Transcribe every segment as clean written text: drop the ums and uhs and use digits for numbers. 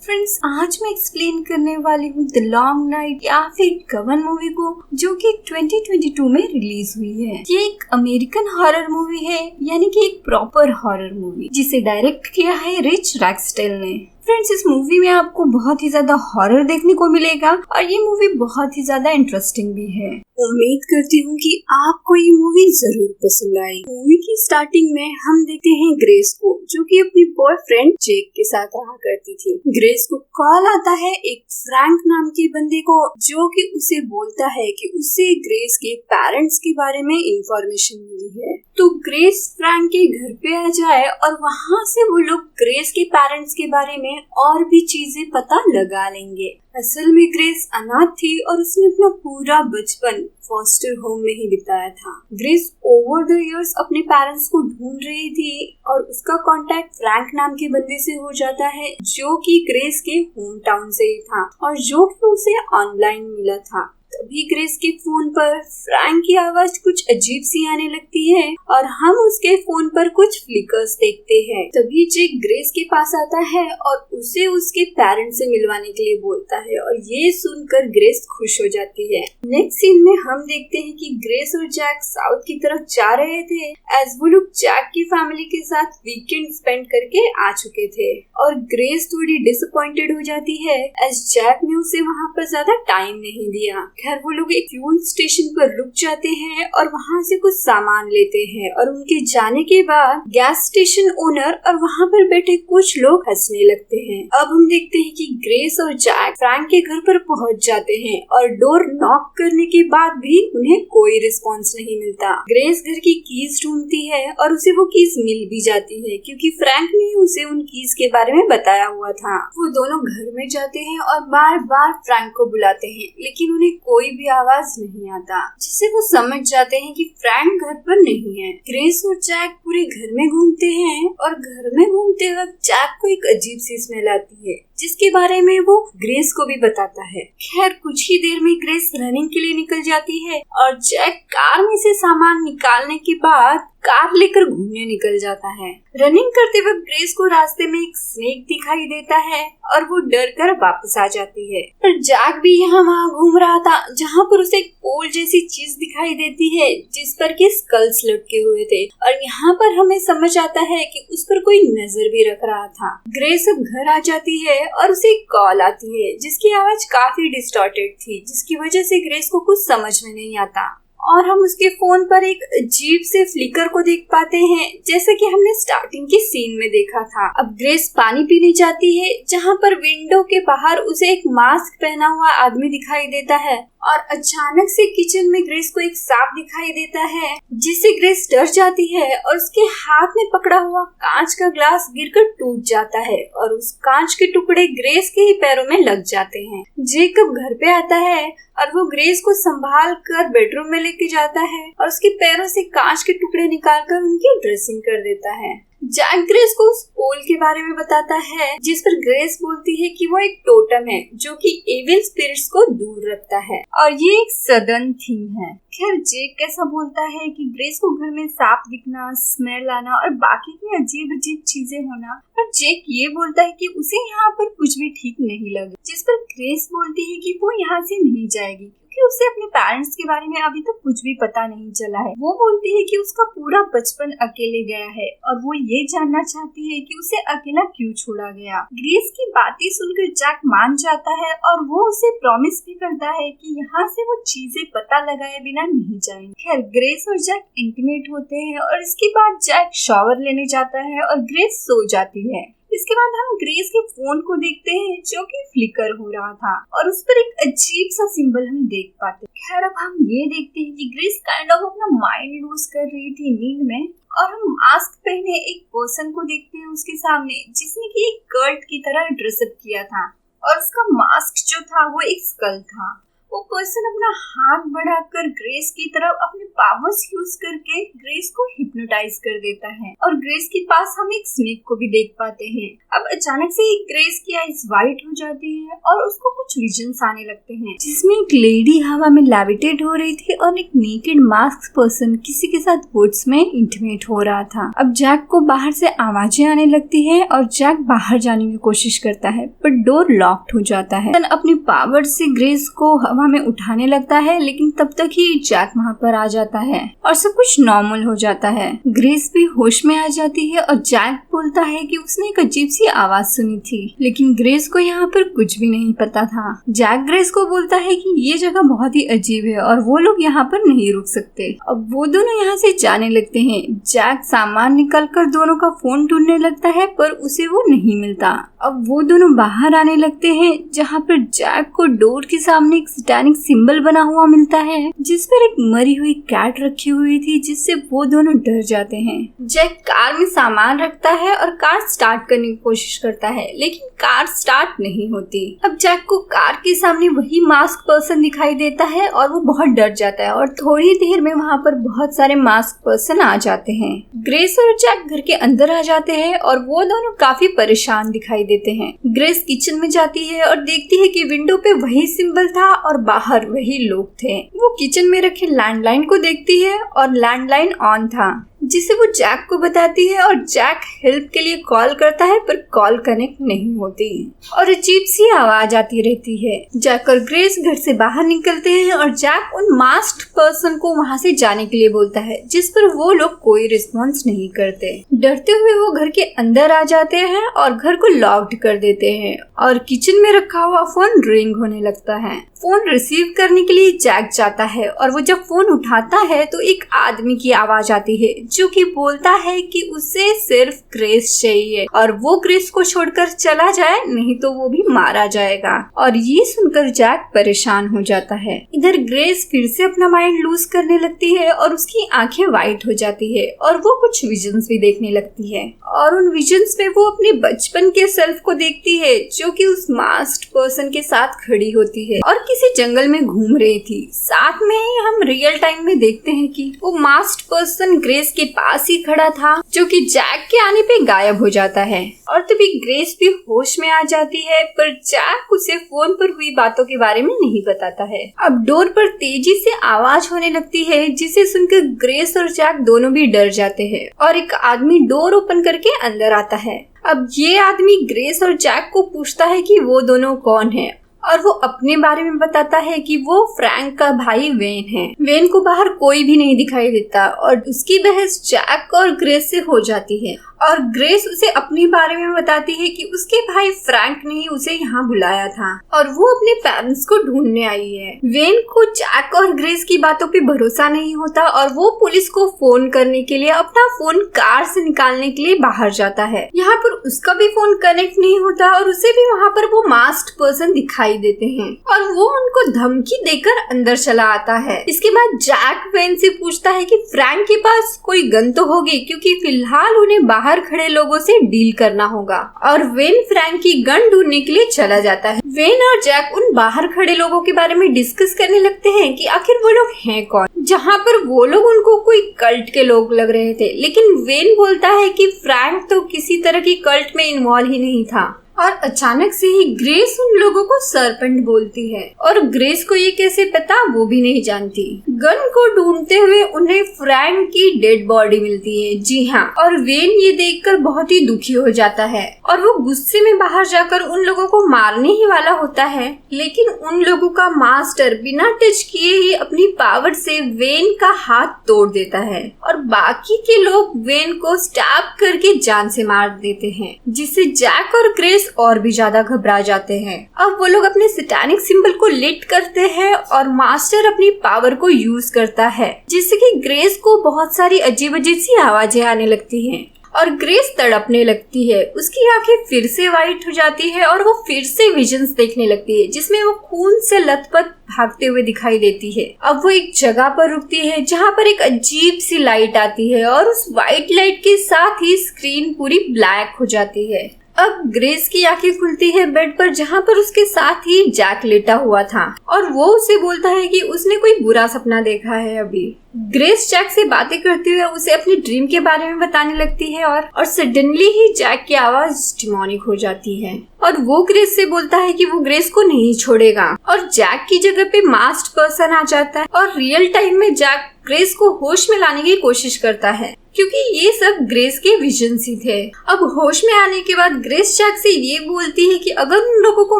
Friends, आज मैं explain करने वाली हूँ द लॉन्ग नाइट या फिर गबन मूवी को, जो कि 2022 में रिलीज हुई है। ये एक अमेरिकन हॉरर मूवी है, यानी कि एक प्रॉपर हॉरर मूवी, जिसे डायरेक्ट किया है रिच रैक्सटेल ने। फ्रेंड्स, इस मूवी में आपको बहुत ही ज्यादा हॉरर देखने को मिलेगा और ये मूवी बहुत ही ज्यादा इंटरेस्टिंग भी है। उम्मीद करती हूँ कि आपको ये मूवी जरूर पसंद आई। मूवी की स्टार्टिंग में हम देखते हैं ग्रेस को, जो कि अपनी बॉयफ्रेंड जेक के साथ रहा करती थी। ग्रेस को कॉल आता है एक फ्रैंक नाम के बंदे को, जो कि उसे बोलता है कि उसे ग्रेस के पेरेंट्स के बारे में इंफॉर्मेशन मिली है, तो ग्रेस फ्रैंक के घर पे आ जाए और वहाँ से वो लोग ग्रेस के पेरेंट्स के बारे में और भी चीजें पता लगा लेंगे। असल में ग्रेस अनाथ थी और उसने अपना पूरा बचपन फॉस्टर होम में ही बिताया था। ग्रेस ओवर द इयर्स अपने पेरेंट्स को ढूंढ रही थी और उसका कांटेक्ट फ्रैंक नाम के बंदे से हो जाता है, जो कि ग्रेस के होम टाउन से ही था और जो कि उसे ऑनलाइन मिला था। तभी ग्रेस के फोन पर फ्रैंक की आवाज कुछ अजीब सी आने लगती है और हम उसके फोन पर कुछ फ्लिकर्स देखते हैं। तभी जेक ग्रेस के पास आता है और उसे उसके पेरेंट्स से मिलवाने के लिए बोलता है और ये सुनकर ग्रेस खुश हो जाती है। नेक्स्ट सीन में हम देखते हैं कि ग्रेस और जैक साउथ की तरफ जा रहे थे, एज वो लोग जैक की फैमिली के साथ वीकेंड स्पेंड करके आ चुके थे और ग्रेस थोड़ी डिसअपॉइंटेड हो जाती है, एज जैक ने उसे वहाँ पर ज्यादा टाइम नहीं दिया। खैर, वो लोग एक फ्यूल स्टेशन पर रुक जाते हैं और वहाँ से कुछ सामान लेते हैं और उनके जाने के बाद गैस स्टेशन ओनर और वहाँ पर बैठे कुछ लोग हंसने लगते हैं। अब हम देखते हैं कि ग्रेस और जैक फ्रैंक के घर पर पहुँच जाते हैं और डोर नॉक करने के बाद भी उन्हें कोई रिस्पॉन्स नहीं मिलता। ग्रेस घर की कीज ढूंढती है और उसे वो कीज मिल भी जाती है, क्योंकि फ्रैंक ने उसे उन कीज के बारे में बताया हुआ था। वो दोनों घर में जाते हैं और बार बार फ्रैंक को बुलाते हैं, लेकिन उन्हें कोई भी आवाज नहीं आता, जिससे वो समझ जाते हैं कि फ्रैंक घर पर नहीं है। ग्रेस और जैक पूरे घर में घूमते हैं और घर में घूमते वक्त जैक को एक अजीब सी स्मेल आती है, जिसके बारे में वो ग्रेस को भी बताता है। खैर, कुछ ही देर में ग्रेस रनिंग के लिए निकल जाती है और जैक कार में से सामान निकालने के बाद कार लेकर घूमने निकल जाता है। रनिंग करते वक्त ग्रेस को रास्ते में एक स्नेक दिखाई देता है और वो डर कर वापस आ जाती है। पर जैक भी यहाँ वहाँ घूम रहा था, जहाँ पर उसे एक पोल जैसी चीज दिखाई देती है, जिस पर के स्कल्स लटके हुए थे और यहाँ पर हमें समझ आता है कि उस पर कोई नजर भी रख रहा था। ग्रेस अब घर आ जाती है और उसे एक कॉल आती है, जिसकी आवाज काफी डिस्टॉर्टेड थी, जिसकी वजह से ग्रेस को कुछ समझ में नहीं आता और हम उसके फोन पर एक अजीब से फ्लिकर को देख पाते हैं, जैसे कि हमने स्टार्टिंग के सीन में देखा था। अब ग्रेस पानी पीने जाती है, जहाँ पर विंडो के बाहर उसे एक मास्क पहना हुआ आदमी दिखाई देता है और अचानक से किचन में ग्रेस को एक सांप दिखाई देता है, जिससे ग्रेस डर जाती है और उसके हाथ में पकड़ा हुआ कांच का ग्लास गिरकर टूट जाता है और उस कांच के टुकड़े ग्रेस के ही पैरों में लग जाते हैं। जेकब घर पे आता है और वो ग्रेस को संभाल कर बेडरूम में लेके जाता है और उसके पैरों से कांच के टुकड़े निकालकर उनकी ड्रेसिंग कर देता है। जैक ग्रेस को उस पोल के बारे में बताता है, जिस पर ग्रेस बोलती है कि वो एक टोटम है, जो कि एविल स्पिरिट्स को दूर रखता है और ये एक सदर्न थीम है। खैर, जेक कैसा बोलता है कि ग्रेस को घर में सांप दिखना, स्मेल आना और बाकी की अजीब अजीब चीजें होना, पर जेक ये बोलता है कि उसे यहाँ पर कुछ भी ठीक नहीं लगा, जिस पर ग्रेस बोलती है कि वो यहाँ से नहीं जाएगी, क्योंकि उसे अपने पेरेंट्स के बारे में अभी तक कुछ भी पता नहीं चला है। वो बोलती है कि उसका पूरा बचपन अकेले गया है और वो ये जानना चाहती है कि उसे अकेला क्यों छोड़ा गया। ग्रेस की बातें सुनकर जैक मान जाता है और वो उसे प्रॉमिस भी करता है कि यहाँ से वो चीजें पता लगाए बिना नहीं जाएंगे। खैर, ग्रेस और जैक इंटीमेट होते हैं और इसके बाद जैक शॉवर लेने जाता है और ग्रेस सो जाती है। इसके बाद हम ग्रेस के फोन को देखते हैं, जो कि फ्लिकर हो रहा था और उस पर एक अजीब सा सिंबल हम देख पाते। खैर, अब हम ये देखते हैं कि ग्रेस काइंड ऑफ अपना माइंड लूज कर रही थी नींद में और हम मास्क पहने एक पर्सन को देखते हैं उसके सामने, जिसने कि एक कर्ट की तरह ड्रेसअप किया था और उसका मास्क जो था वो एक स्कल था। वो पर्सन अपना हाथ बढ़ाकर ग्रेस की तरफ अपने पावर्स यूज करके ग्रेस को हिप्नोटाइज कर देता है और ग्रेस के पास हम एक स्नेक को भी देख पाते हैं। अब अचानक से ग्रेस की आईज वाइट हो जाती है और उसको कुछ विजन्स आने लगते हैं, जिसमें एक लेडी हवा में लेविटेट हो रही थी और एक नेकेड मास्क पर्सन किसी के साथ वुड्स में इंटीमेट हो रहा था। अब जैक को बाहर से आवाजें आने लगती है और जैक बाहर जाने की कोशिश करता है पर डोर लॉक्ड हो जाता है। अपनी पावर से ग्रेस को हवा में उठाने लगता है, लेकिन तब तक ही जैक वहाँ पर आ जाता है और सब कुछ नॉर्मल हो जाता है। ग्रेस भी होश में आ जाती है और जैक बोलता है कि उसने एक अजीब सी आवाज सुनी थी, लेकिन ग्रेस को यहाँ पर कुछ भी नहीं पता था। जैक ग्रेस को बोलता है कि ये जगह बहुत ही अजीब है और वो लोग यहाँ पर नहीं रुक सकते। अब वो दोनों यहाँ से जाने लगते हैं। जैक सामान निकाल कर दोनों का फोन ढूंढने लगता है पर उसे वो नहीं मिलता। अब वो दोनों बाहर आने लगते हैं, जहाँ पर जैक को डोर के सामने एक सैटेनिक सिंबल बना हुआ मिलता है, जिस पर एक मरी हुई कैट रखी हुई थी, जिससे वो दोनों डर जाते हैं। जैक कार में सामान रखता है और कार स्टार्ट करने की कोशिश करता है, लेकिन कार स्टार्ट नहीं होती। अब जैक को कार के सामने वही मास्क पर्सन दिखाई देता है और वो बहुत डर जाता है और थोड़ी देर में वहाँ पर बहुत सारे मास्क पर्सन आ जाते हैं। ग्रेस और जैक घर के अंदर आ जाते हैं और वो दोनों काफी परेशान दिखाई देते हैं। ग्रेस किचन में जाती है और देखती है कि विंडो पे वही सिंबल था और बाहर वही लोग थे। वो किचन में रखे लैंडलाइन को देखती है और लैंडलाइन ऑन था, जिसे वो जैक को बताती है और जैक हेल्प के लिए कॉल करता है पर कॉल कनेक्ट नहीं होती और अजीब सी आवाज आती रहती है। जैक और ग्रेस घर से बाहर निकलते हैं और जैक उन मास्क्ड पर्सन को वहां से जाने के लिए बोलता है, जिस पर वो लोग कोई रिस्पॉन्स नहीं करते। डरते हुए वो घर के अंदर आ जाते हैं और घर को लॉक्ड कर देते हैं और किचन में रखा हुआ फोन रिंग होने लगता है। फोन रिसीव करने के लिए जैक जाता है और वो जब फोन उठाता है तो एक आदमी की आवाज आती है जो कि बोलता है कि उसे सिर्फ ग्रेस चाहिए और वो ग्रेस को छोड़कर चला जाए, नहीं तो वो भी मारा जाएगा। और ये सुनकर जैक परेशान हो जाता है। इधर ग्रेस फिर से अपना माइंड लूज करने लगती है और उसकी आंखें वाइट हो जाती है और वो कुछ विजन्स भी देखने लगती है और उन विजन्स में वो अपने बचपन के सेल्फ को देखती है, जो कि उस मास्क्ड पर्सन के साथ खड़ी होती है और किसी जंगल में घूम रही थी। साथ में ही हम रियल टाइम में देखते हैं कि वो मास्क्ड पर्सन ग्रेस के पास ही खड़ा था, जो कि जैक के आने पे गायब हो जाता है और तभी ग्रेस भी होश में आ जाती है, पर जैक उसे फोन पर हुई बातों के बारे में नहीं बताता है। अब डोर पर तेजी से आवाज होने लगती है, जिसे सुनकर ग्रेस और जैक दोनों भी डर जाते हैं और एक आदमी डोर ओपन करके अंदर आता है। अब ये आदमी ग्रेस और जैक को पूछता है कि वो दोनों कौन है और वो अपने बारे में बताता है कि वो फ्रैंक का भाई वेन है। वेन को बाहर कोई भी नहीं दिखाई देता और उसकी बहस जैक और ग्रेस से हो जाती है और ग्रेस उसे अपने बारे में बताती है कि उसके भाई फ्रैंक ने उसे यहाँ बुलाया था और वो अपने पेरेंट्स को ढूंढने आई है। वेन को जैक और ग्रेस की बातों पे भरोसा नहीं होता और वो पुलिस को फोन करने के लिए अपना फोन कार से निकालने के लिए बाहर जाता है। यहाँ पर उसका भी फोन कनेक्ट नहीं होता और उसे भी वहाँ पर वो मास्क्ड पर्सन दिखाई देते हैं और वो उनको धमकी देकर अंदर चला आता है। इसके बाद जैक वेन से पूछता है कि फ्रैंक के पास कोई गन तो होगी, क्योंकि फिलहाल उन्हें बाहर खड़े लोगों से डील करना होगा और वेन फ्रैंक की गन ढूंढने के लिए चला जाता है। वेन और जैक उन बाहर खड़े लोगों के बारे में डिस्कस करने लगते हैं कि आखिर वो लोग हैं कौन, जहाँ पर वो लोग उनको कोई कल्ट के लोग लग रहे थे, लेकिन वेन बोलता है कि फ्रैंक तो किसी तरह की कल्ट में इन्वॉल्व ही नहीं था। और अचानक से ही ग्रेस उन लोगों को सरपेंट बोलती है और ग्रेस को ये कैसे पता वो भी नहीं जानती। गन को ढूंढते हुए उन्हें फ्रैंक की डेड बॉडी मिलती है। जी हाँ, और वेन ये देखकर बहुत ही दुखी हो जाता है और वो गुस्से में बाहर जाकर उन लोगों को मारने ही वाला होता है, लेकिन उन लोगों का मास्टर बिना टच किए ही अपनी पावर से वेन का हाथ तोड़ देता है और बाकी के लोग वेन को स्टैब करके जान से मार देते हैं, जिससे जैक और ग्रेस और भी ज्यादा घबरा जाते हैं। अब वो लोग अपने सैटेनिक सिंबल को लिट करते हैं और मास्टर अपनी पावर को यूज करता है, जिससे कि ग्रेस को बहुत सारी अजीब अजीब सी आवाजें आने लगती हैं और ग्रेस तड़पने लगती है। उसकी आंखें फिर से वाइट हो जाती है और वो फिर से विजन्स देखने लगती है, जिसमें वो खून से लथपथ भागते हुए दिखाई देती है। अब वो एक जगह पर रुकती है जहाँ पर एक अजीब सी लाइट आती है और उस व्हाइट लाइट के साथ ही स्क्रीन पूरी ब्लैक हो जाती है। अब ग्रेस की आंखें खुलती है बेड पर, जहाँ पर उसके साथ ही जैक लेटा हुआ था और वो उसे बोलता है कि उसने कोई बुरा सपना देखा है अभी। ग्रेस जैक से बातें करते हुए उसे अपनी ड्रीम के बारे में बताने लगती है और सडनली ही जैक की आवाज डिमोनिक हो जाती है और वो ग्रेस से बोलता है कि वो ग्रेस को नहीं छोड़ेगा और जैक की जगह पे मास्क्ड पर्सन आ जाता है और रियल टाइम में जैक ग्रेस को होश में लाने की कोशिश करता है, क्योंकि ये सब ग्रेस के विजन्स ही थे। अब होश में आने के बाद ग्रेस जैक से ये बोलती है कि अगर उन लोगों को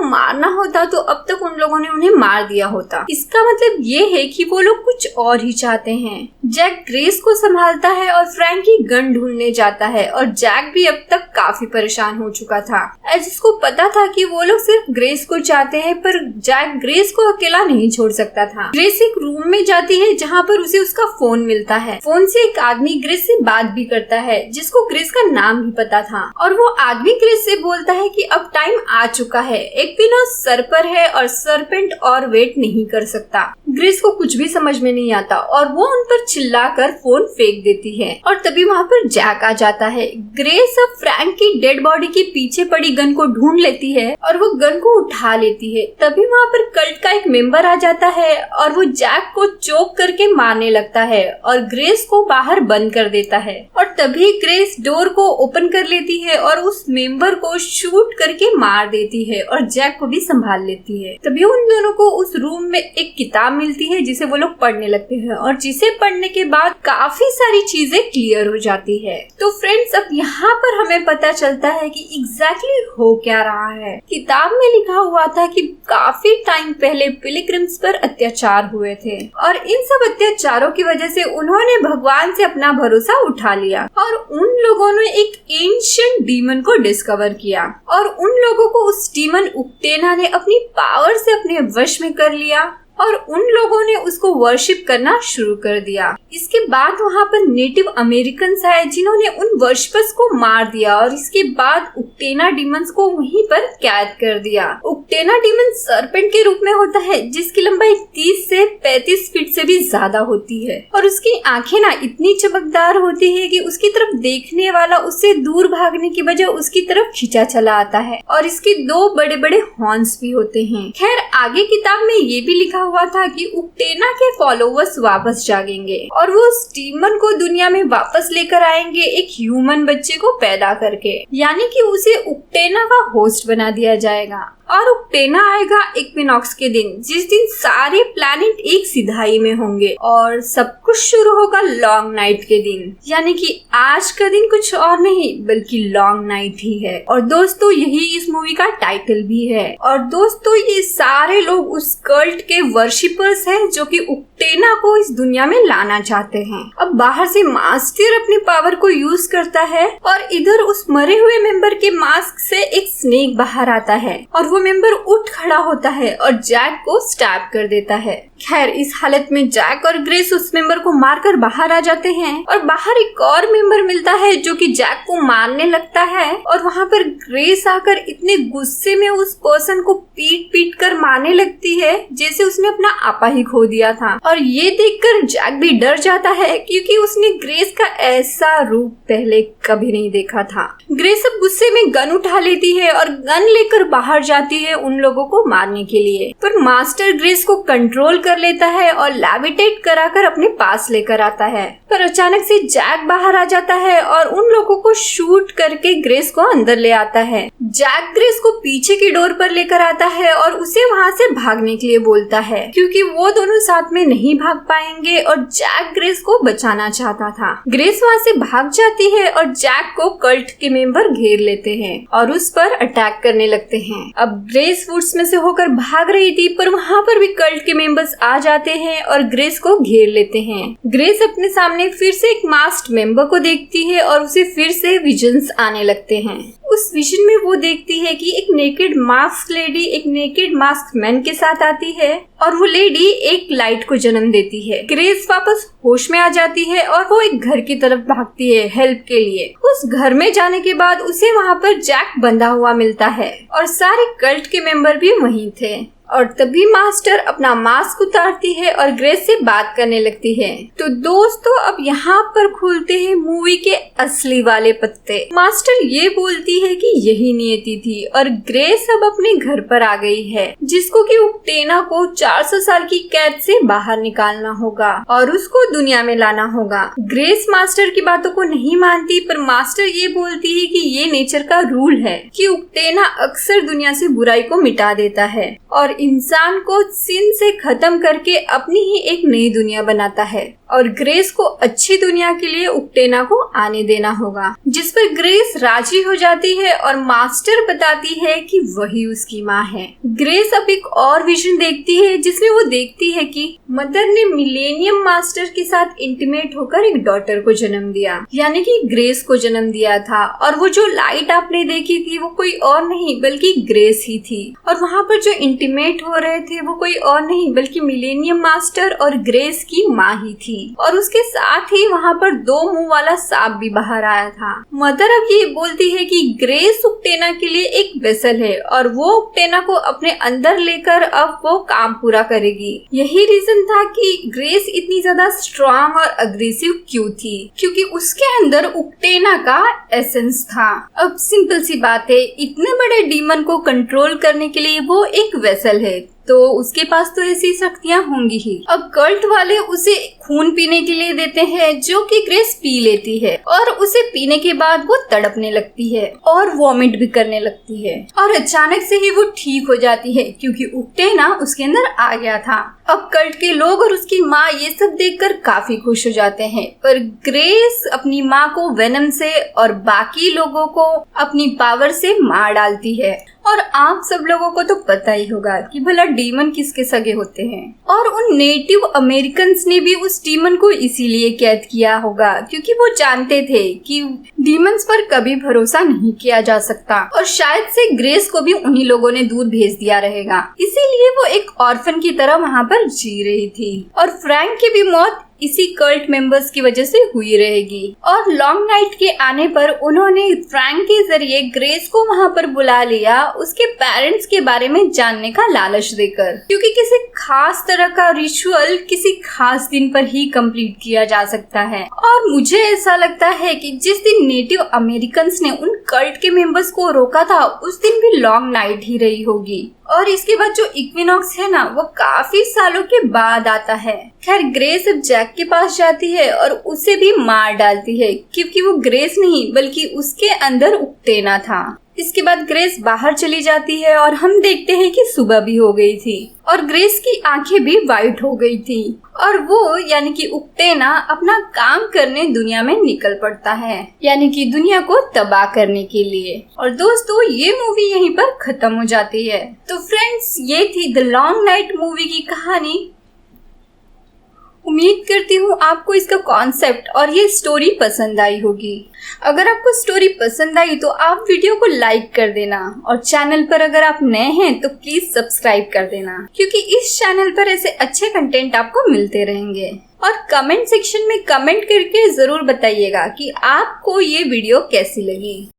मारना होता तो अब तक उन लोगों ने उन्हें मार दिया होता। इसका मतलब ये है कि वो लोग कुछ और ही चाहते हैं। जैक ग्रेस को संभालता है और फ्रैंक की गन ढूंढने जाता है और जैक भी अब तक काफी परेशान हो चुका था, जिसको पता था कि वो लोग सिर्फ ग्रेस को चाहते हैं, पर जैक ग्रेस को अकेला नहीं छोड़ सकता था। ग्रेस एक रूम में जाती है जहाँ पर उसे उसका फोन मिलता है। फोन से एक आदमी ग्रेस से बात भी करता है जिसको ग्रेस का नाम भी पता था और वो आदमी ग्रेस से बोलता है कि अब टाइम आ चुका है, एक पिनो सर पर है और सरपेंट और वेट नहीं कर सकता। ग्रेस को कुछ भी समझ में नहीं आता और वो उन पर चिल्लाकर फोन फेंक देती है और तभी वहाँ पर जैक आ जाता है। ग्रेस अब फ्रैंक की डेड बॉडी के पीछे पड़ी गन को ढूंढ लेती है और वो गन को उठा लेती है। तभी वहाँ पर कल्ट का एक मेंबर आ जाता है और वो जैक को चोक करके मारने लगता है और ग्रेस को बाहर बंद कर देता है और तभी ग्रेस डोर को ओपन कर लेती है और उस मेंबर को शूट करके मार देती है और जैक को भी संभाल लेती है। तभी उन दोनों को उस रूम में एक किताब मिलती है जिसे वो लोग पढ़ने लगते हैं और जिसे पढ़ने के बाद काफी सारी चीजें क्लियर हो जाती है। तो फ्रेंड्स, अब यहाँ पर हमें पता चलता है कि एग्जैक्टली हो क्या रहा है। किताब में लिखा हुआ था कि काफी टाइम पहले पिलग्रिम्स पर अत्याचार हुए थे और इन सब अत्याचारों की वजह से उन्होंने भगवान से अपना भरोसा उठा लिया और उन लोगों ने एक एंशिएंट डीमन को डिस्कवर किया और उन लोगों को उस डीमन उक्टेना ने अपनी पावर से अपने वश में कर लिया और उन लोगों ने उसको वर्शिप करना शुरू कर दिया। इसके बाद वहाँ पर नेटिव अमेरिकन्स आए जिन्होंने उन वर्शिपर्स को मार दिया और इसके बाद उक्टेना डीमंस को वहीं पर कैद कर दिया। उक्टेना डीमन सरपेंट के रूप में होता है जिसकी लंबाई 30 से 35 फीट से भी ज्यादा होती है और उसकी आंखें ना इतनी चमकदार होती है कि उसकी तरफ देखने वाला उससे दूर भागने की बजाय उसकी तरफ खींचा चला आता है और इसके 2 बड़े बड़े हॉर्न्स भी होते हैं। खैर, आगे किताब में ये भी लिखा हुआ था कि उक्टेना के फॉलोवर्स वापस जागेंगे और वो स्टीमन को दुनिया में वापस लेकर आएंगे एक ह्यूमन बच्चे को पैदा करके, यानी कि उसे उक्टेना का होस्ट बना दिया जाएगा और उक्टेना आएगा इक्विनॉक्स के दिन, जिस दिन सारे प्लैनेट एक सिधाई में होंगे और सब कुछ शुरू होगा लॉन्ग नाइट के दिन, यानी कि आज का दिन कुछ और नहीं बल्कि लॉन्ग नाइट ही है। और दोस्तों, यही इस मूवी का टाइटल भी है। और दोस्तों, ये सारे लोग उस कल्ट के वर्शिपर्स हैं जो कि उक्टेना को इस दुनिया में लाना चाहते हैं। अब बाहर से मास्टर अपनी पावर को यूज करता है और इधर उस मरे हुए मेंबर के मास्क से एक स्नेक बाहर आता है और वो मेंबर उठ खड़ा होता है और जैक को स्टैब कर देता है। खैर, इस हालत में जैक और ग्रेस उस मेंबर को मारकर बाहर आ जाते हैं और बाहर एक और मेंबर मिलता है जो कि जैक को मारने लगता है और वहाँ पर ग्रेस आकर इतने गुस्से में उस पर्सन को पीट पीट कर मारने लगती है जैसे उसने अपना आपा ही खो दिया था। और ये देखकर जैक भी डर जाता है क्योंकि उसने ग्रेस का ऐसा रूप पहले कभी नहीं देखा था। ग्रेस अब गुस्से में गन उठा लेती है और गन लेकर बाहर जाती है उन लोगों को मारने के लिए, पर मास्टर ग्रेस को कंट्रोल कर लेता है और लैविटेट कराकर अपने पास लेकर आता है। पर अचानक से जैक बाहर आ जाता है और उन लोगों को शूट करके ग्रेस को अंदर ले आता है। जैक ग्रेस को पीछे की डोर पर लेकर आता है और उसे वहाँ से भागने के लिए बोलता है क्योंकि वो दोनों साथ में नहीं भाग पाएंगे और जैक ग्रेस को बचाना चाहता था। ग्रेस वहाँ से भाग जाती है और जैक को कल्ट के मेंबर घेर लेते हैं और उस पर अटैक करने लगते हैं। अब ग्रेस वुड्स में से होकर भाग रही थी पर वहाँ पर भी कल्ट के मेंबर्स आ जाते हैं और ग्रेस को घेर लेते हैं। ग्रेस अपने सामने फिर से एक मास्क्ड मेंबर को देखती है और उसे फिर से विजन्स आने लगते हैं। उस विजन में वो देखती है कि एक नेकेड मास्क लेडी एक नेकेड मास्क मैन के साथ आती है और वो लेडी एक लाइट को जन्म देती है। ग्रेस वापस होश में आ जाती है और वो एक घर की तरफ भागती है हेल्प के लिए। उस घर में जाने के बाद उसे वहाँ पर जैक बंधा हुआ मिलता है और सारे कल्ट के मेंबर भी वहीं थे और तभी मास्टर अपना मास्क उतारती है और ग्रेस से बात करने लगती है। तो दोस्तों अब यहाँ पर खुलते हैं मूवी के असली वाले पत्ते। मास्टर ये बोलती है कि यही नियति थी और ग्रेस अब अपने घर पर आ गई है, जिसको कि उक्टेना को 400 साल की कैद से बाहर निकालना होगा और उसको दुनिया में लाना होगा। ग्रेस मास्टर की बातों को नहीं मानती, पर मास्टर ये बोलती है कि ये नेचर का रूल है कि उक्टेना अक्सर दुनिया से बुराई को मिटा देता है और इंसान को सिन से खत्म करके अपनी ही एक नई दुनिया बनाता है और ग्रेस को अच्छी दुनिया के लिए उक्टेना को आने देना होगा, जिस पर ग्रेस राजी हो जाती है और मास्टर बताती है कि वही उसकी माँ है। ग्रेस अब एक और विजन देखती है जिसमें वो देखती है कि मदर ने मिलेनियम मास्टर के साथ इंटीमेट होकर एक डॉटर को जन्म दिया, यानी कि ग्रेस को जन्म दिया था। और वो जो लाइट आपने देखी थी वो कोई और नहीं बल्कि ग्रेस ही थी, और वहाँ पर जो इंटीमेट हो रहे थे वो कोई और नहीं बल्कि मिलेनियम मास्टर और ग्रेस की माँ ही थी। और उसके साथ ही वहाँ पर 2 मुंह वाला सांप भी बाहर आया था। मदर अब ये बोलती है कि ग्रेस उक्टेना के लिए एक वेसल है और वो उक्टेना को अपने अंदर लेकर अब वो काम पूरा करेगी। यही रीजन था कि ग्रेस इतनी ज्यादा स्ट्रांग और अग्रेसिव क्यों थी, क्योंकि उसके अंदर उक्टेना का एसेंस था। अब सिंपल सी बात है, इतने बड़े डीमन को कंट्रोल करने के लिए वो एक वेसल है तो उसके पास तो ऐसी शक्तियां होंगी ही। अब कल्ट वाले उसे खून पीने के लिए देते हैं जो कि ग्रेस पी लेती है और उसे पीने के बाद वो तड़पने लगती है और वॉमिट भी करने लगती है और अचानक से ही वो ठीक हो जाती है क्योंकि उक्टेना उसके अंदर आ गया था। अब कल्ट के लोग और उसकी माँ ये सब देखकर काफी खुश हो जाते हैं, पर ग्रेस अपनी माँ को वेनम से और बाकी लोगों को अपनी पावर से मार डालती है। और आप सब लोगों को तो पता ही होगा कि भला डीमन किसके सगे होते हैं, और उन नेटिव अमेरिकन ने भी उस डीमन को इसीलिए कैद किया होगा क्योंकि वो जानते थे कि डीमंस पर कभी भरोसा नहीं किया जा सकता और शायद से ग्रेस को भी उन्हीं लोगों ने दूर भेज दिया रहेगा, इसीलिए वो एक ऑर्फन की तरह वहाँ पर जी रही थी। और फ्रैंक की भी मौत इसी कल्ट मेंबर्स की वजह से हुई रहेगी। और लॉन्ग नाइट के आने पर उन्होंने फ्रैंक के जरिए ग्रेस को वहाँ पर बुला लिया उसके पेरेंट्स के बारे में जानने का लालच देकर, क्योंकि किसी खास तरह का रिचुअल किसी खास दिन पर ही कंप्लीट किया जा सकता है। और मुझे ऐसा लगता है कि जिस दिन नेटिव अमेरिकन ने उन कल्ट के मेंबर्स को रोका था उस दिन भी लॉन्ग नाइट ही रही होगी। और इसके बाद जो इक्विनॉक्स है ना वो काफी सालों के बाद आता है। खैर ग्रेस अब जैक के पास जाती है और उसे भी मार डालती है क्योंकि वो ग्रेस नहीं बल्कि उसके अंदर उक्टेना था। इसके बाद ग्रेस बाहर चली जाती है और हम देखते हैं कि सुबह भी हो गई थी और ग्रेस की आंखें भी वाइट हो गई थी और वो यानी कि उक्टेना अपना काम करने दुनिया में निकल पड़ता है, यानी कि दुनिया को तबाह करने के लिए। और दोस्तों ये मूवी यहीं पर खत्म हो जाती है। तो फ्रेंड्स ये थी द लॉन्ग नाइट मूवी की कहानी। उम्मीद करती हूँ आपको इसका कॉन्सेप्ट और ये स्टोरी पसंद आई होगी। अगर आपको स्टोरी पसंद आई तो आप वीडियो को लाइक कर देना और चैनल पर अगर आप नए हैं तो प्लीज सब्सक्राइब कर देना, क्योंकि इस चैनल पर ऐसे अच्छे कंटेंट आपको मिलते रहेंगे। और कमेंट सेक्शन में कमेंट करके जरूर बताइएगा कि आपको ये वीडियो कैसी लगी।